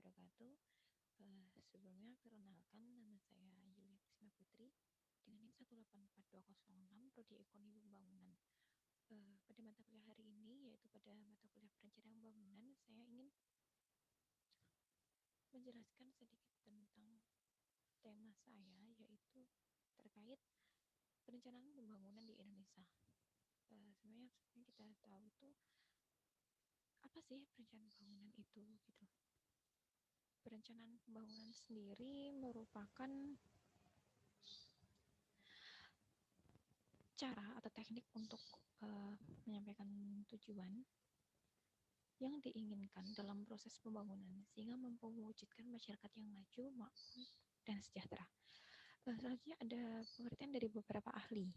wabarakatuh. Sebelumnya perkenalkan, nama saya Yulia Krisna Putri dengan NIM 184206 Prodi Ekonomi Pembangunan. Pada mata kuliah hari ini, yaitu pada mata kuliah perencanaan pembangunan, saya ingin menjelaskan sedikit tentang tema saya, yaitu terkait perencanaan pembangunan di Indonesia. Sebenarnya kita tahu tuh apa sih perencanaan pembangunan itu gitu. Perencanaan pembangunan sendiri merupakan cara atau teknik untuk menyampaikan tujuan yang diinginkan dalam proses pembangunan sehingga mampu mewujudkan masyarakat yang maju, makmur, dan sejahtera. Selanjutnya ada pengertian dari beberapa ahli.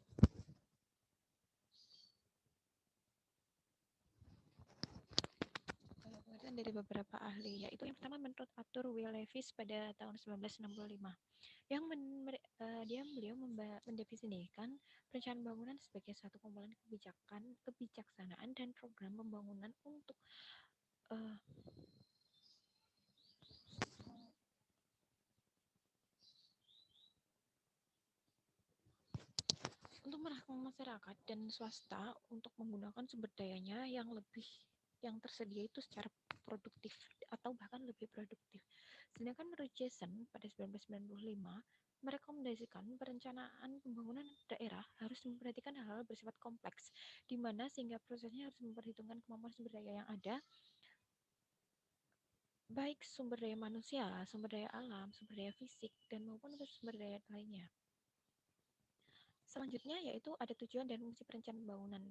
Pengertian dari beberapa ahli, yaitu yang pertama menurut Arthur W. Levis pada tahun 1965, yang beliau mendefinisikan perencanaan bangunan sebagai satu kumpulan kebijaksanaan dan program pembangunan uh, untuk merangkul masyarakat dan swasta untuk menggunakan sumber dayanya yang tersedia itu secara produktif atau bahkan lebih produktif. Sedangkan menurut Jason pada 1995 merekomendasikan perencanaan pembangunan daerah harus memperhatikan hal-hal bersifat kompleks, di mana sehingga prosesnya harus memperhitungkan kemampuan sumber daya yang ada, baik sumber daya manusia, sumber daya alam, sumber daya fisik, dan maupun sumber daya lainnya. Selanjutnya yaitu ada tujuan dan fungsi perencanaan pembangunan.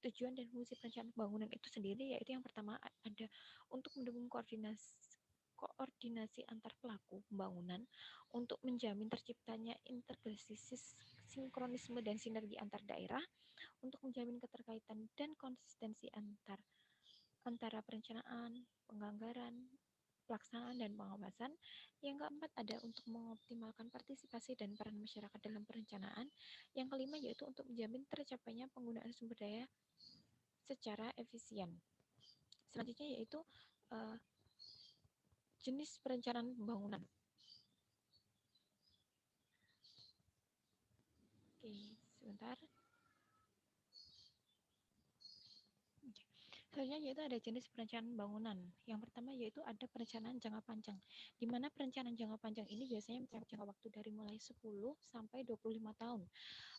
Tujuan dan fungsi perencanaan pembangunan itu sendiri yaitu yang pertama ada untuk mendukung koordinasi antar pelaku pembangunan, untuk menjamin terciptanya integrasi, sinkronisme dan sinergi antar daerah, untuk menjamin keterkaitan dan konsistensi antara perencanaan, penganggaran, pelaksanaan, dan pengawasan. Yang keempat ada untuk mengoptimalkan partisipasi dan peran masyarakat dalam perencanaan. Yang kelima yaitu untuk menjamin tercapainya penggunaan sumber daya secara efisien. Selanjutnya yaitu uh, jenis perencanaan pembangunan. Oke, sebentar. Selanjutnya yaitu ada jenis perencanaan bangunan. Yang pertama yaitu ada perencanaan jangka panjang, di mana perencanaan jangka panjang ini biasanya mencakup jangka waktu dari mulai 10 sampai 25 tahun.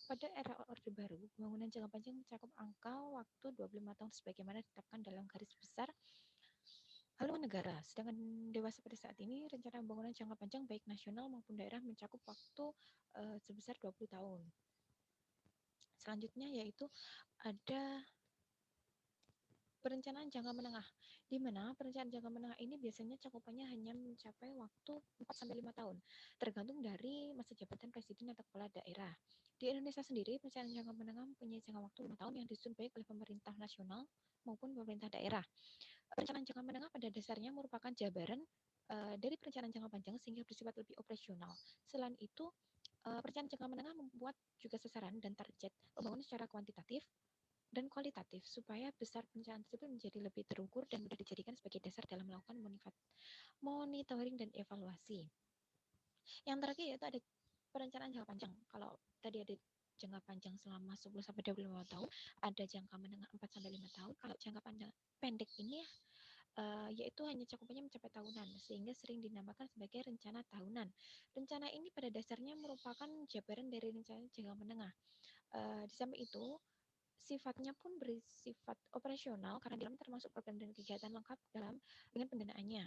Pada era Orde Baru, pembangunan jangka panjang mencakup angka waktu 25 tahun sebagaimana ditetapkan dalam garis besar haluan negara. Sedangkan dewasa pada saat ini, rencana pembangunan jangka panjang baik nasional maupun daerah mencakup waktu sebesar 20 tahun. Selanjutnya yaitu ada perencanaan jangka menengah, di mana perencanaan jangka menengah ini biasanya cakupannya hanya mencapai waktu 4-5 tahun, tergantung dari masa jabatan presiden atau kepala daerah. Di Indonesia sendiri, perencanaan jangka menengah mempunyai jangka waktu 5 tahun yang disusun baik oleh pemerintah nasional maupun pemerintah daerah. Perencanaan jangka menengah pada dasarnya merupakan jabaran dari perencanaan jangka panjang sehingga bersifat lebih operasional. Selain itu, perencanaan jangka menengah membuat juga sasaran dan target pembangunan secara kuantitatif dan kualitatif supaya besar perencanaan tersebut menjadi lebih terukur dan mudah dijadikan sebagai dasar dalam melakukan monitoring dan evaluasi. Yang terakhir yaitu ada perencanaan jangka panjang. Kalau tadi ada jangka panjang selama 10 sampai 25 tahun, ada jangka menengah 4 sampai 5 tahun. Kalau jangka panjang pendek ini yaitu hanya cakupannya mencapai tahunan, sehingga sering dinamakan sebagai rencana tahunan. Rencana ini pada dasarnya merupakan jabaran dari rencana jangka menengah. Di samping itu, sifatnya pun bersifat operasional karena dalam termasuk program dan kegiatan lengkap dengan pendanaannya.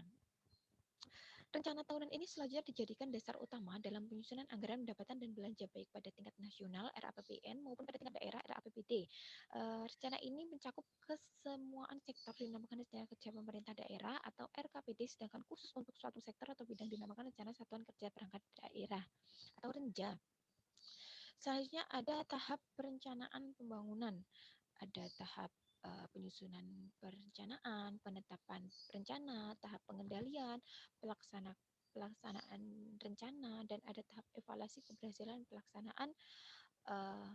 Rencana tahunan ini selanjutnya dijadikan dasar utama dalam penyusunan anggaran pendapatan dan belanja baik pada tingkat nasional (RAPBN) maupun pada tingkat daerah (RAPBD). Rencana ini mencakup kesemuaan sektor dinamakan rencana kerja pemerintah daerah atau RKPD, sedangkan khusus untuk suatu sektor atau bidang dinamakan rencana satuan kerja perangkat daerah atau RENJA. Selanjutnya ada tahap perencanaan pembangunan. Ada tahap penyusunan perencanaan, penetapan rencana, tahap pengendalian, pelaksanaan rencana, dan ada tahap evaluasi keberhasilan pelaksanaan uh,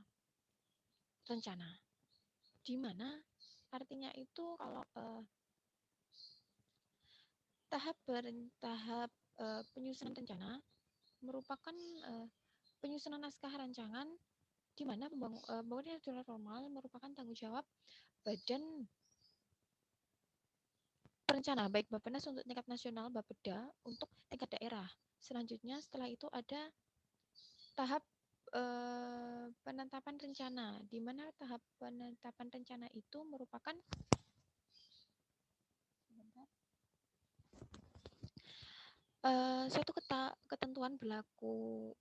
rencana. Di mana artinya itu kalau Tahap penyusunan rencana merupakan penyusunan naskah rancangan di mana pembangunan nasional formal merupakan tanggung jawab badan perencana baik Bappenas untuk tingkat nasional, Bapeda untuk tingkat daerah. Selanjutnya setelah itu ada tahap penetapan rencana, di mana tahap penetapan rencana itu merupakan suatu ketentuan berlaku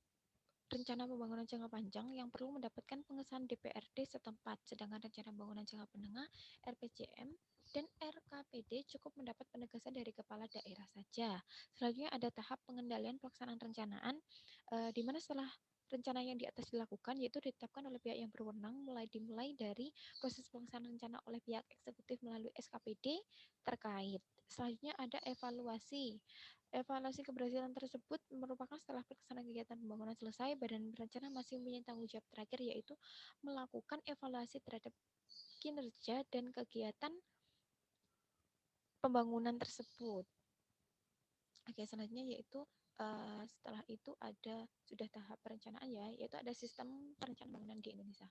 rencana pembangunan jangka panjang yang perlu mendapatkan pengesahan DPRD setempat, sedangkan rencana pembangunan jangka menengah (RPJM) dan RKPD cukup mendapat penegasan dari kepala daerah saja. Selanjutnya ada tahap pengendalian pelaksanaan rencanaan, di mana setelah rencana yang di atas dilakukan, yaitu ditetapkan oleh pihak yang berwenang, dimulai dari proses pelaksanaan rencana oleh pihak eksekutif melalui SKPD terkait. Selanjutnya ada evaluasi. Evaluasi keberhasilan tersebut merupakan setelah pelaksanaan kegiatan pembangunan selesai, badan berencana masih mempunyai tanggung jawab terakhir yaitu melakukan evaluasi terhadap kinerja dan kegiatan pembangunan tersebut. Oke, selanjutnya yaitu setelah itu ada sudah tahap perencanaan ya, yaitu ada sistem perencanaan bangunan di Indonesia.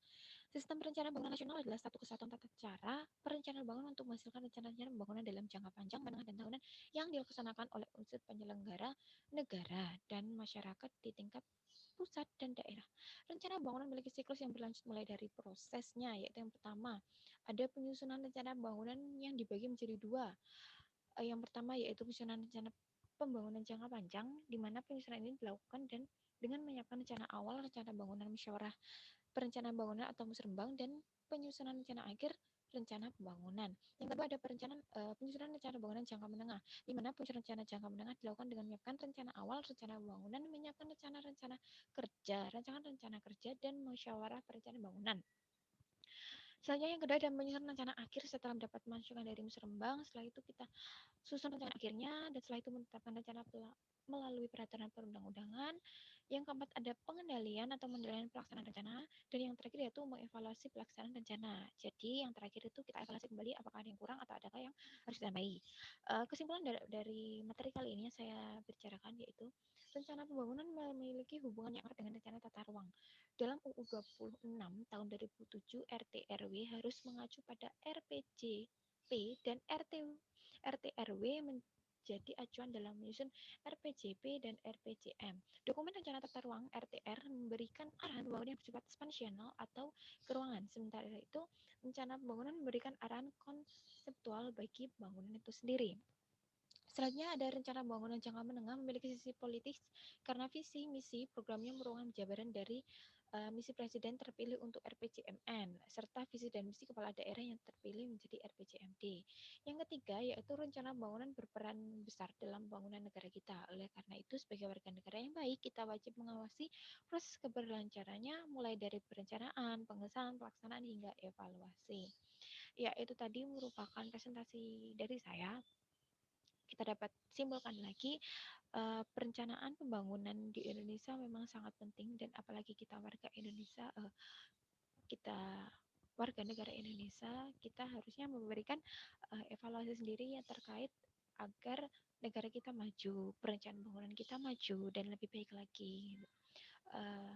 Sistem perencanaan bangunan nasional adalah satu kesatuan tata cara perencanaan bangunan untuk menghasilkan rencana-rencana pembangunan dalam jangka panjang, menengah, dan tahunan yang dilaksanakan oleh unsur penyelenggara negara dan masyarakat di tingkat pusat dan daerah. Rencana pembangunan memiliki siklus yang berlanjut mulai dari prosesnya, yaitu yang pertama, ada penyusunan rencana pembangunan yang dibagi menjadi dua. Yang pertama yaitu penyusunan rencana pembangunan jangka panjang, di mana penyusunan ini dilakukan dan dengan menyiapkan rencana awal, rencana bangunan musyawarah perencanaan bangunan atau musrembang, dan penyusunan rencana akhir rencana pembangunan. Yang kedua ada penyusunan rencana bangunan jangka menengah, di mana penyusunan rencana jangka menengah dilakukan dengan menyiapkan rencana awal, rencana pembangunan, menyiapkan rencana-rencana kerja, rancangan rencana kerja, dan musyawarah perencanaan bangunan. Selanjutnya yang kedua ada menyusun rencana akhir setelah mendapat masukan dari musrembang. Setelah itu kita susun rencana akhirnya, dan setelah itu menetapkan rencana melalui peraturan perundang-undangan. Yang keempat ada pengendalian atau pengendalian pelaksanaan rencana, dan yang terakhir yaitu mengevaluasi pelaksanaan rencana. Jadi yang terakhir itu kita evaluasi kembali apakah ada yang kurang atau adakah yang harus ditambahi. Kesimpulan dari materi kali ini yang saya bicarakan yaitu rencana pembangunan memiliki hubungan yang erat dengan rencana tata ruang. Dalam UU 26 tahun 2007, RT RW harus mengacu pada RPJP dan RT RW menjadi acuan dalam menyusun RPJP dan RPJM. Dokumen rencana tata ruang RTR memberikan arahan pembangunan yang bersifat ekspansional atau keruangan. Sementara itu, rencana pembangunan memberikan arahan konseptual bagi pembangunan itu sendiri. Selanjutnya ada rencana pembangunan jangka menengah memiliki sisi politis karena visi, misi, programnya merupakan jabaran dari misi presiden terpilih untuk RPJMN serta visi dan misi kepala daerah yang terpilih menjadi RPJMD. Yang ketiga yaitu rencana pembangunan berperan besar dalam pembangunan negara kita. Oleh karena itu sebagai warga negara yang baik kita wajib mengawasi proses keberlancarannya mulai dari perencanaan, pengesahan, pelaksanaan hingga evaluasi. Ya, itu tadi merupakan presentasi dari saya. Kita dapat simpulkan lagi perencanaan pembangunan di Indonesia memang sangat penting, dan apalagi kita warga Indonesia, kita warga negara Indonesia, kita harusnya memberikan evaluasi sendiri yang terkait agar negara kita maju, perencanaan pembangunan kita maju dan lebih baik lagi. Uh,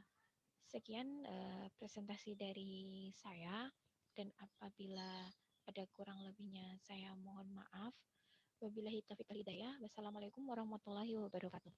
Sekian presentasi dari saya, dan apabila ada kurang lebihnya saya mohon maaf. Wabillahi taufiq wal hidayah. Wassalamualaikum warahmatullahi wabarakatuh.